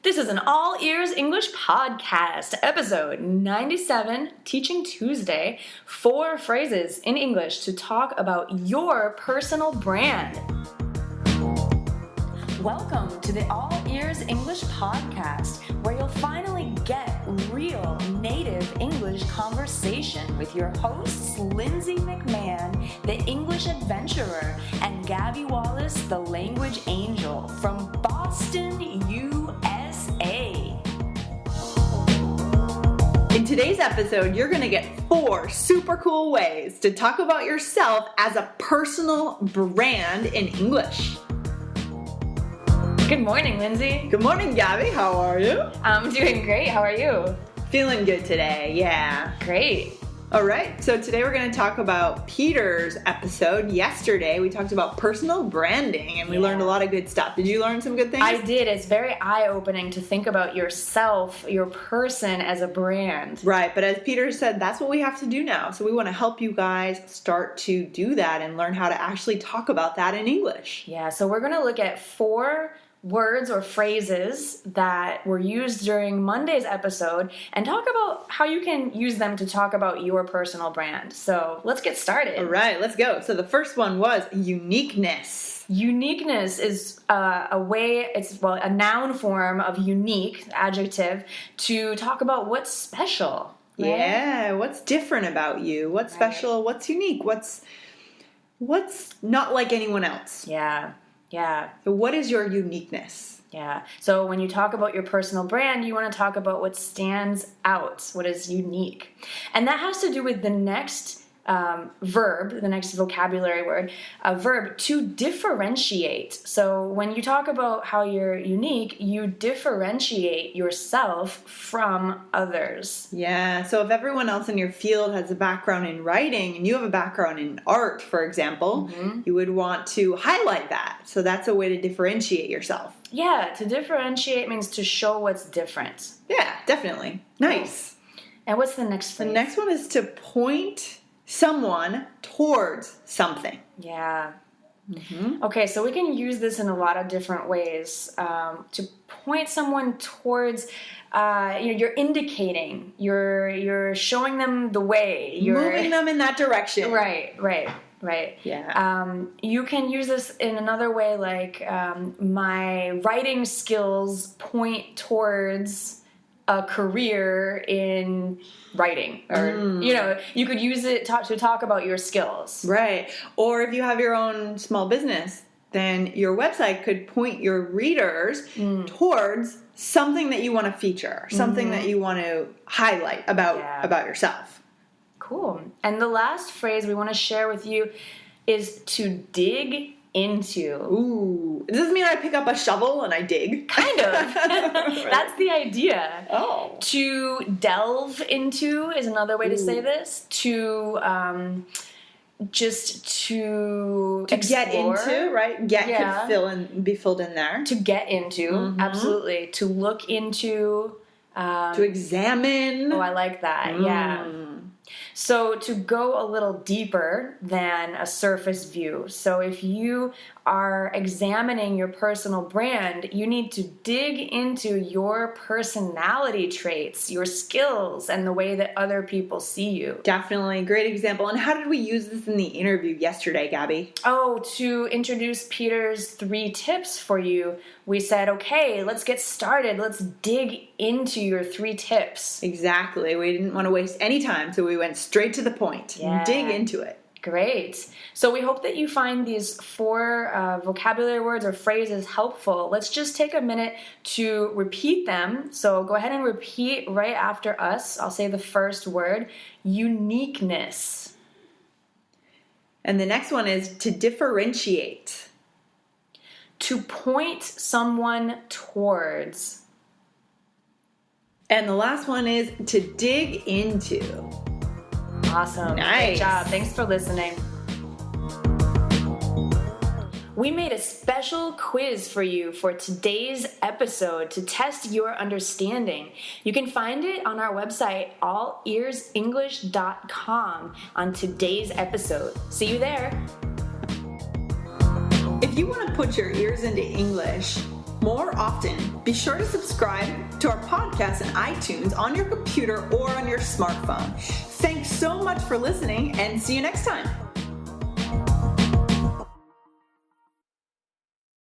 This is an All Ears English podcast, episode 97, Teaching Tuesday, 4 phrases in English to talk about your personal brand. Welcome to the All Ears English podcast, where you'll finally get real native English conversation with your hosts, Lindsay McMahon, the English adventurer, and Gabby Wallace, the language angel from Boston, USA. In today's episode, you're going to get 4 super cool ways to talk about yourself as a personal brand in English. Good morning, Lindsay. Good morning, Gabby. How are you? I'm doing great. How are you? Feeling good today, yeah. Great. All right, so today we're going to talk about Peter's episode. Yesterday, we talked about personal branding, and we learned a lot of good stuff. Did you learn some good things? I did. It's very eye-opening to think about yourself, your person, as a brand. Right, but as Peter said, that's what we have to do now. So we want to help you guys start to do that and learn how to actually talk about that in English. Yeah, so we're going to look at 4 words or phrases that were used during Monday's episode and talk about how you can use them to talk about your personal brand. So let's get started. All right, let's go. So the first one was uniqueness. Uniqueness is a noun form of unique, adjective, to talk about what's special. Right? Yeah, what's different about you? What's special? What's unique? What's not like anyone else? Yeah. So what is your uniqueness? Yeah. So when you talk about your personal brand, you want to talk about what stands out, what is unique. And that has to do with the next verb, the next vocabulary word, a verb, to differentiate. So when you talk about how you're unique, you differentiate yourself from others. Yeah, so if everyone else in your field has a background in writing and you have a background in art, for example, you would want to highlight that. So that's a way to differentiate yourself. Yeah, to differentiate means to show what's different. Yeah, definitely. Nice. And what's the next phrase? The next one is to point someone towards something. Yeah. Okay, so we can use this in a lot of different ways. To point someone towards, you're indicating, you're showing them the way. You're moving them in that direction. Right. Yeah. You can use this in another way, like my writing skills point towards a career in writing, or you could use it to talk about your skills. Right. Or if you have your own small business, then your website could point your readers towards something that you want to feature, something that you want to highlight about yourself. Cool. And the last phrase we want to share with you is to dig into. Ooh. Does this mean I pick up a shovel and I dig? Kind of. That's the idea. Oh. To delve into is another way to say this. To explore. Get into, right? Could be filled in there. To get into, absolutely. To look into. To examine. Oh, I like that. Yeah. So to go a little deeper than a surface view. So if you are examining your personal brand, you need to dig into your personality traits, your skills, and the way that other people see you. Definitely. Great example. And how did we use this in the interview yesterday, Gabby? Oh, to introduce Peter's 3 tips for you, we said, okay, let's get started. Let's dig into your 3 tips. Exactly. We didn't want to waste any time, so we went straight to the point. Yeah. Dig into it. Great. So we hope that you find these 4 vocabulary words or phrases helpful. Let's just take a minute to repeat them. So go ahead and repeat right after us. I'll say the first word, uniqueness. And the next one is to differentiate. To point someone towards. And the last one is to dig into. Awesome. Nice. Great job. Thanks for listening. We made a special quiz for you for today's episode to test your understanding. You can find it on our website, allearsenglish.com, on today's episode. See you there. If you want to put your ears into English, more often. Be sure to subscribe to our podcast in iTunes on your computer or on your smartphone. Thanks so much for listening, and see you next time.